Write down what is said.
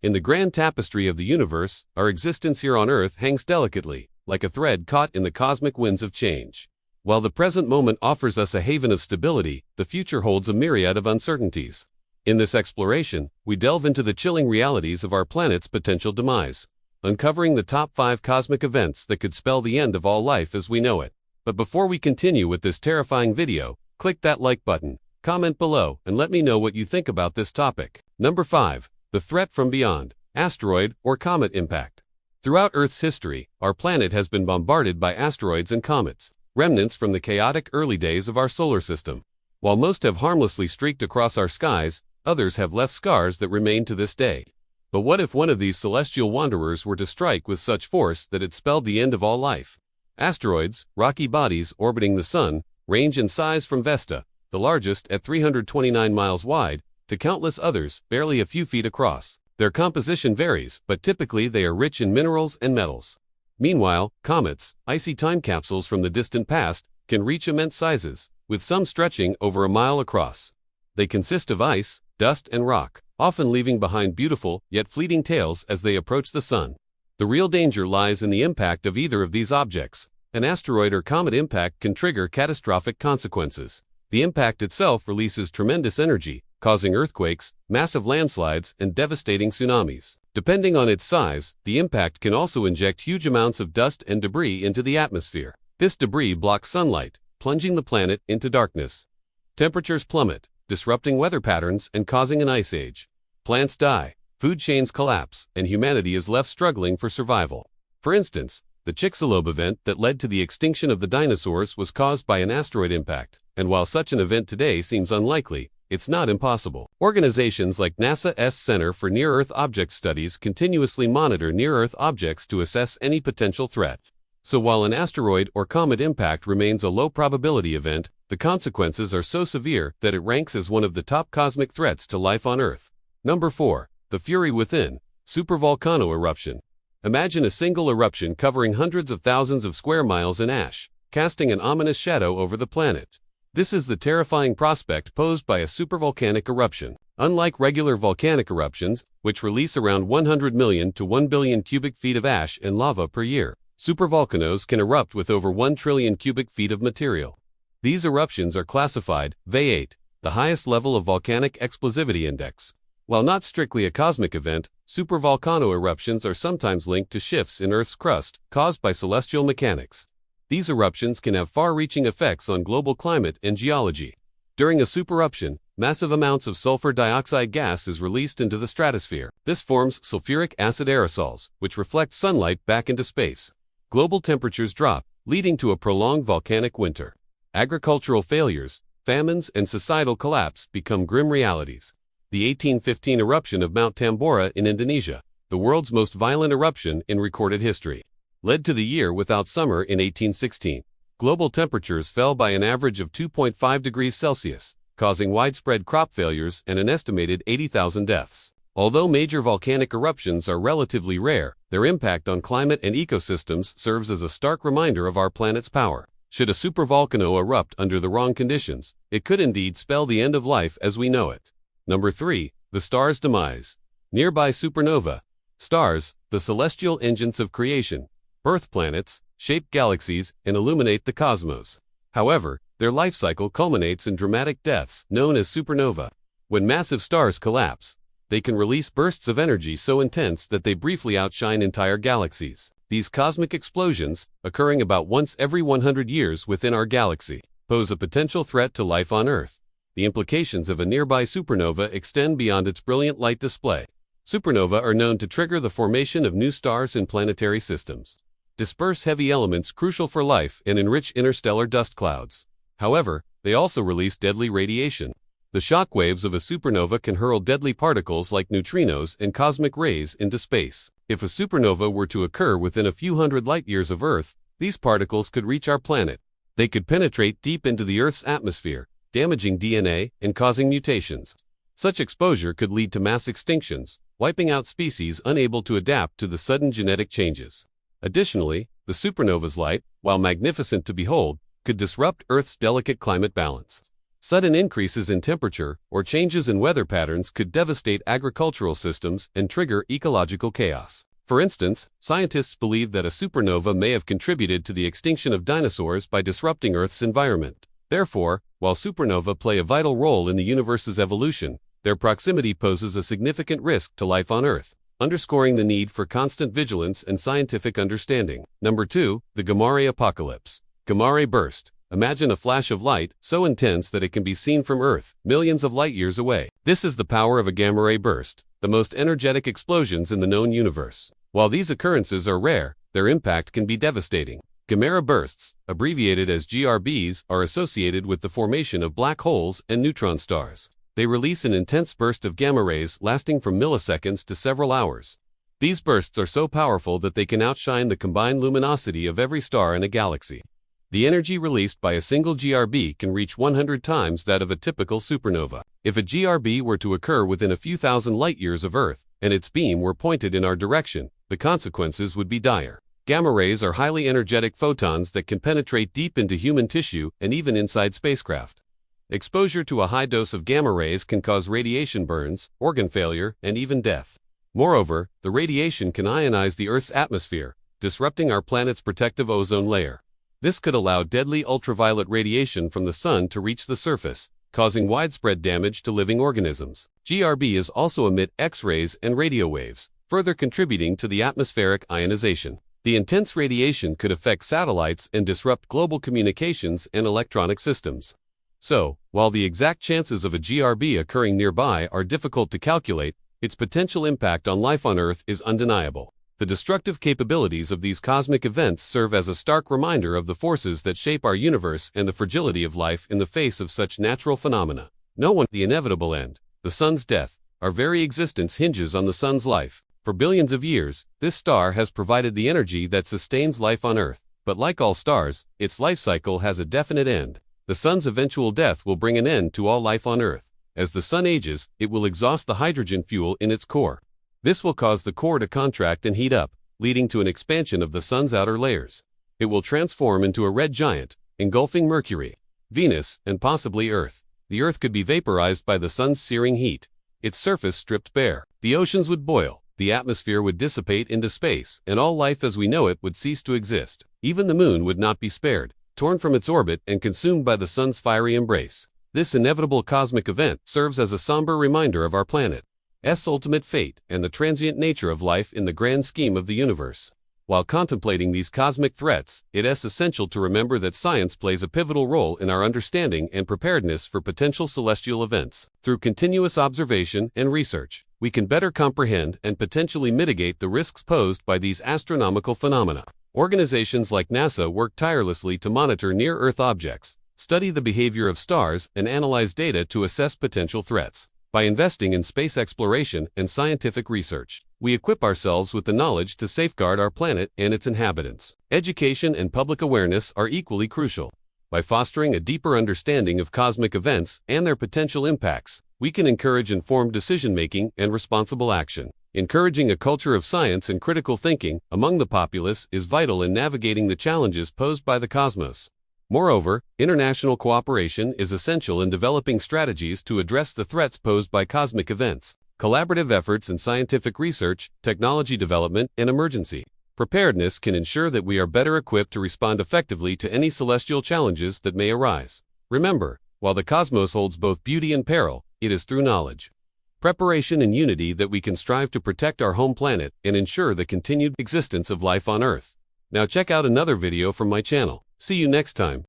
In the grand tapestry of the universe, our existence here on Earth hangs delicately, like a thread caught in the cosmic winds of change. While the present moment offers us a haven of stability, the future holds a myriad of uncertainties. In this exploration, we delve into the chilling realities of our planet's potential demise, uncovering the top 5 cosmic events that could spell the end of all life as we know it. But before we continue with this terrifying video, click that like button, comment below, and let me know what you think about this topic. Number 5. The threat from beyond, asteroid or comet impact. Throughout Earth's history, our planet has been bombarded by asteroids and comets, remnants from the chaotic early days of our solar system. While most have harmlessly streaked across our skies, others have left scars that remain to this day. But what if one of these celestial wanderers were to strike with such force that it spelled the end of all life? Asteroids, rocky bodies orbiting the Sun, range in size from Vesta, the largest at 329 miles wide, to countless others barely a few feet across. Their composition varies, but typically they are rich in minerals and metals. Meanwhile, comets, icy time capsules from the distant past, can reach immense sizes, with some stretching over a mile across. They consist of ice, dust, and rock, often leaving behind beautiful yet fleeting tails as they approach the Sun. The real danger lies in the impact of either of these objects. An asteroid or comet impact can trigger catastrophic consequences. The impact itself releases tremendous energy, causing earthquakes, massive landslides, and devastating tsunamis. Depending on its size, the impact can also inject huge amounts of dust and debris into the atmosphere. This debris blocks sunlight, plunging the planet into darkness. Temperatures plummet, disrupting weather patterns and causing an ice age. Plants die, food chains collapse, and humanity is left struggling for survival. For instance, the Chicxulub event that led to the extinction of the dinosaurs was caused by an asteroid impact, and while such an event today seems unlikely, it's not impossible. Organizations like NASA's Center for Near-Earth Object Studies continuously monitor near-Earth objects to assess any potential threat. So while an asteroid or comet impact remains a low-probability event, the consequences are so severe that it ranks as one of the top cosmic threats to life on Earth. Number 4. The fury within, supervolcano eruption. Imagine a single eruption covering hundreds of thousands of square miles in ash, casting an ominous shadow over the planet. This is the terrifying prospect posed by a supervolcanic eruption. Unlike regular volcanic eruptions, which release around 100 million to 1 billion cubic feet of ash and lava per year, supervolcanoes can erupt with over 1 trillion cubic feet of material. These eruptions are classified VA8, the highest level of volcanic explosivity index. While not strictly a cosmic event, supervolcano eruptions are sometimes linked to shifts in Earth's crust caused by celestial mechanics. These eruptions can have far-reaching effects on global climate and geology. During a supereruption, massive amounts of sulfur dioxide gas is released into the stratosphere. This forms sulfuric acid aerosols, which reflect sunlight back into space. Global temperatures drop, leading to a prolonged volcanic winter. Agricultural failures, famines, and societal collapse become grim realities. The 1815 eruption of Mount Tambora in Indonesia, the world's most violent eruption in recorded history, led to the year without summer in 1816. Global temperatures fell by an average of 2.5 degrees Celsius, causing widespread crop failures and an estimated 80,000 deaths. Although major volcanic eruptions are relatively rare, their impact on climate and ecosystems serves as a stark reminder of our planet's power. Should a supervolcano erupt under the wrong conditions, it could indeed spell the end of life as we know it. Number 3. The star's demise. Nearby supernova. Stars, the celestial engines of creation, birth planets, shape galaxies, and illuminate the cosmos. However, their life cycle culminates in dramatic deaths known as supernova. When massive stars collapse, they can release bursts of energy so intense that they briefly outshine entire galaxies. These cosmic explosions, occurring about once every 100 years within our galaxy, pose a potential threat to life on Earth. The implications of a nearby supernova extend beyond its brilliant light display. Supernova are known to trigger the formation of new stars in planetary systems, disperse heavy elements crucial for life, and enrich interstellar dust clouds. However, they also release deadly radiation. The shock waves of a supernova can hurl deadly particles like neutrinos and cosmic rays into space. If a supernova were to occur within a few hundred light-years of Earth, these particles could reach our planet. They could penetrate deep into the Earth's atmosphere, damaging DNA and causing mutations. Such exposure could lead to mass extinctions, wiping out species unable to adapt to the sudden genetic changes. Additionally, the supernova's light, while magnificent to behold, could disrupt Earth's delicate climate balance. Sudden increases in temperature or changes in weather patterns could devastate agricultural systems and trigger ecological chaos. For instance, scientists believe that a supernova may have contributed to the extinction of dinosaurs by disrupting Earth's environment. Therefore, while supernovae play a vital role in the universe's evolution, their proximity poses a significant risk to life on Earth, underscoring the need for constant vigilance and scientific understanding. Number 2. The gamma-ray apocalypse. Gamma-ray burst. Imagine a flash of light so intense that it can be seen from Earth, millions of light-years away. This is the power of a gamma-ray burst, the most energetic explosions in the known universe. While these occurrences are rare, their impact can be devastating. Gamma bursts, abbreviated as GRBs, are associated with the formation of black holes and neutron stars. They release an intense burst of gamma rays lasting from milliseconds to several hours. These bursts are so powerful that they can outshine the combined luminosity of every star in a galaxy. The energy released by a single GRB can reach 100 times that of a typical supernova. If a GRB were to occur within a few thousand light-years of Earth, and its beam were pointed in our direction, the consequences would be dire. Gamma rays are highly energetic photons that can penetrate deep into human tissue and even inside spacecraft. Exposure to a high dose of gamma rays can cause radiation burns, organ failure, and even death. Moreover, the radiation can ionize the Earth's atmosphere, disrupting our planet's protective ozone layer. This could allow deadly ultraviolet radiation from the sun to reach the surface, causing widespread damage to living organisms. GRBs also emit X-rays and radio waves, further contributing to the atmospheric ionization. The intense radiation could affect satellites and disrupt global communications and electronic systems. So, while the exact chances of a GRB occurring nearby are difficult to calculate, its potential impact on life on Earth is undeniable. The destructive capabilities of these cosmic events serve as a stark reminder of the forces that shape our universe and the fragility of life in the face of such natural phenomena. The inevitable end, the sun's death. Our very existence hinges on the sun's life. For billions of years, this star has provided the energy that sustains life on Earth. But like all stars, its life cycle has a definite end. The sun's eventual death will bring an end to all life on Earth. As the sun ages, it will exhaust the hydrogen fuel in its core. This will cause the core to contract and heat up, leading to an expansion of the sun's outer layers. It will transform into a red giant, engulfing Mercury, Venus, and possibly Earth. The Earth could be vaporized by the sun's searing heat, its surface stripped bare. The oceans would boil, the atmosphere would dissipate into space, and all life as we know it would cease to exist. Even the moon would not be spared, torn from its orbit and consumed by the sun's fiery embrace. This inevitable cosmic event serves as a somber reminder of our planet's ultimate fate and the transient nature of life in the grand scheme of the universe. While contemplating these cosmic threats, it is essential to remember that science plays a pivotal role in our understanding and preparedness for potential celestial events. Through continuous observation and research, we can better comprehend and potentially mitigate the risks posed by these astronomical phenomena. Organizations like NASA work tirelessly to monitor near-Earth objects, study the behavior of stars, and analyze data to assess potential threats. By investing in space exploration and scientific research, we equip ourselves with the knowledge to safeguard our planet and its inhabitants. Education and public awareness are equally crucial. By fostering a deeper understanding of cosmic events and their potential impacts, we can encourage informed decision-making and responsible action. Encouraging a culture of science and critical thinking among the populace is vital in navigating the challenges posed by the cosmos. Moreover, international cooperation is essential in developing strategies to address the threats posed by cosmic events. Collaborative efforts in scientific research, technology development, and emergency preparedness can ensure that we are better equipped to respond effectively to any celestial challenges that may arise. Remember, while the cosmos holds both beauty and peril, it is through knowledge, preparation, and unity that we can strive to protect our home planet and ensure the continued existence of life on Earth. Now check out another video from my channel. See you next time.